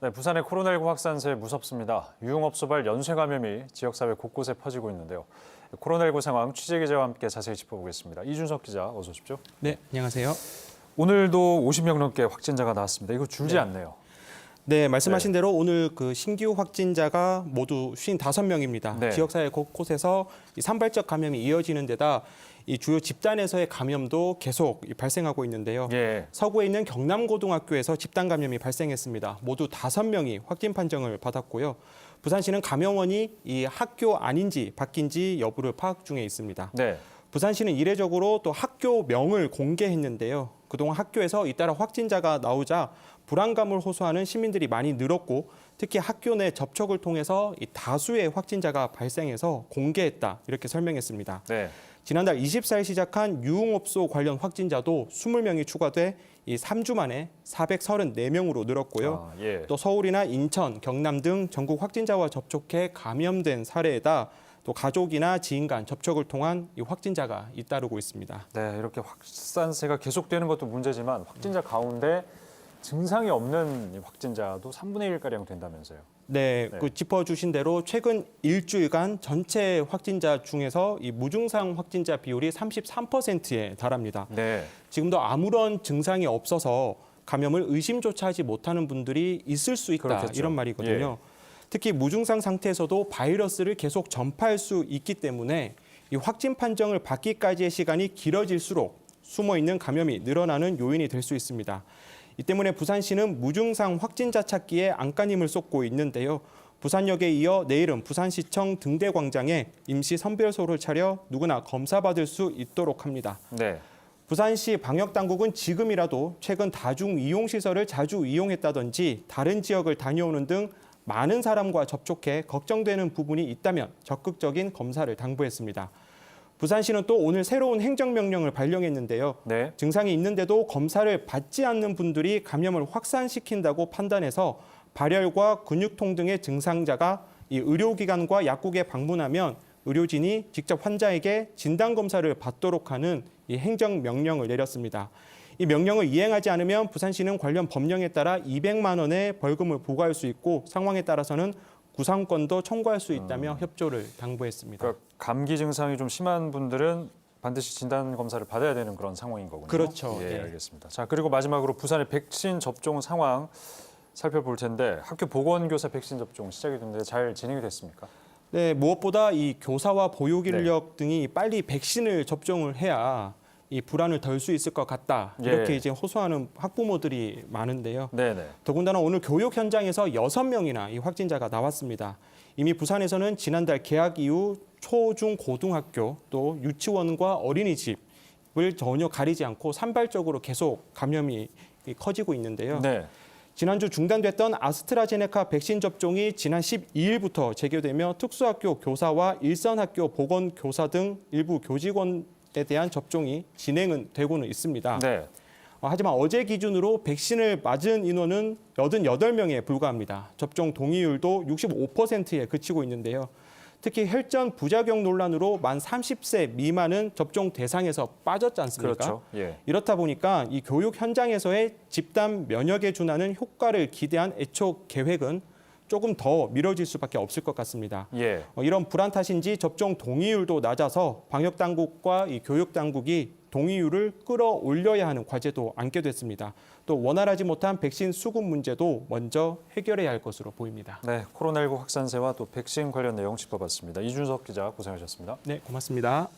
네, 부산의 코로나19 확산세 무섭습니다. 유흥업소발 연쇄 감염이 지역사회 곳곳에 퍼지고 있는데요. 코로나19 상황 취재기자와 함께 자세히 짚어보겠습니다. 이준석 기자, 어서 오십시오. 네, 안녕하세요. 오늘도 50명 넘게 확진자가 나왔습니다. 이거 줄지 않네요. 네, 말씀하신 대로 오늘 그 신규 확진자가 모두 55명입니다. 네. 지역사회 곳곳에서 이 산발적 감염이 이어지는 데다 이 주요 집단에서의 감염도 계속 발생하고 있는데요. 예. 서구에 있는 경남고등학교에서 집단 감염이 발생했습니다. 모두 5명이 확진 판정을 받았고요. 부산시는 감염원이 이 학교 아닌지 바뀐지 여부를 파악 중에 있습니다. 네. 부산시는 이례적으로 또 학교명을 공개했는데요. 그동안 학교에서 잇따라 확진자가 나오자 불안감을 호소하는 시민들이 많이 늘었고 특히 학교 내 접촉을 통해서 이 다수의 확진자가 발생해서 공개했다 이렇게 설명했습니다. 네. 지난달 24일 시작한 유흥업소 관련 확진자도 20명이 추가돼 이 3주 만에 434명으로 늘었고요. 예. 또 서울이나 인천, 경남 등 전국 확진자와 접촉해 감염된 사례에다 또 가족이나 지인 간 접촉을 통한 이 확진자가 잇따르고 있습니다. 네, 이렇게 확산세가 계속되는 것도 문제지만 확진자 가운데 증상이 없는 이 확진자도 3분의 1가량 된다면서요. 네, 네. 그 짚어주신 대로 최근 일주일간 전체 확진자 중에서 이 무증상 확진자 비율이 33%에 달합니다. 네. 지금도 아무런 증상이 없어서 감염을 의심조차 하지 못하는 분들이 있을 수 있다 그렇겠죠. 이런 말이거든요. 특히 무증상 상태에서도 바이러스를 계속 전파할 수 있기 때문에 이 확진 판정을 받기까지의 시간이 길어질수록 숨어있는 감염이 늘어나는 요인이 될 수 있습니다. 이 때문에 부산시는 무증상 확진자 찾기에 안간힘을 쏟고 있는데요. 부산역에 이어 내일은 부산시청 등대광장에 임시 선별소를 차려 누구나 검사받을 수 있도록 합니다. 네. 부산시 방역당국은 지금이라도 최근 다중이용시설을 자주 이용했다든지 다른 지역을 다녀오는 등 많은 사람과 접촉해 걱정되는 부분이 있다면 적극적인 검사를 당부했습니다. 부산시는 또 오늘 새로운 행정명령을 발령했는데요. 네. 증상이 있는데도 검사를 받지 않는 분들이 감염을 확산시킨다고 판단해서 발열과 근육통 등의 증상자가 이 의료기관과 약국에 방문하면 의료진이 직접 환자에게 진단검사를 받도록 하는 이 행정명령을 내렸습니다. 이 명령을 이행하지 않으면 부산시는 관련 법령에 따라 200만 원의 벌금을 부과할 수 있고 상황에 따라서는 구상권도 청구할 수 있다며 협조를 당부했습니다. 그러니까 감기 증상이 좀 심한 분들은 반드시 진단 검사를 받아야 되는 그런 상황인 거군요. 그렇죠. 예, 예. 알겠습니다. 자, 그리고 마지막으로 부산의 백신 접종 상황 살펴볼 텐데 학교 보건교사 백신 접종 시작이 됐는데 잘 진행이 됐습니까? 네, 무엇보다 이 교사와 보육 인력 등이 빨리 백신을 접종을 해야 이 불안을 덜 수 있을 것 같다. 이렇게 이제 호소하는 학부모들이 많은데요. 네네. 더군다나 오늘 교육 현장에서 6명이나 이 확진자가 나왔습니다. 이미 부산에서는 지난달 개학 이후 초, 중, 고등학교 또 유치원과 어린이집을 전혀 가리지 않고 산발적으로 계속 감염이 커지고 있는데요. 네. 지난주 중단됐던 아스트라제네카 백신 접종이 지난 12일부터 재개되며 특수학교 교사와 일선학교 보건교사 등 일부 교직원에 대한 접종이 진행은 되고는 있습니다. 네. 하지만 어제 기준으로 백신을 맞은 인원은 88명에 불과합니다. 접종 동의율도 65%에 그치고 있는데요. 특히 혈전 부작용 논란으로 만 30세 미만은 접종 대상에서 빠졌지 않습니까? 그렇죠. 예. 이렇다 보니까 이 교육 현장에서의 집단 면역에 준하는 효과를 기대한 애초 계획은 조금 더 미뤄질 수밖에 없을 것 같습니다. 예. 이런 불안 탓인지 접종 동의율도 낮아서 방역당국과 이 교육당국이 동의율을 끌어올려야 하는 과제도 안게 됐습니다. 또 원활하지 못한 백신 수급 문제도 먼저 해결해야 할 것으로 보입니다. 네, 코로나19 확산세와 또 백신 관련 내용 짚어봤습니다. 이준석 기자 고생하셨습니다. 네, 고맙습니다.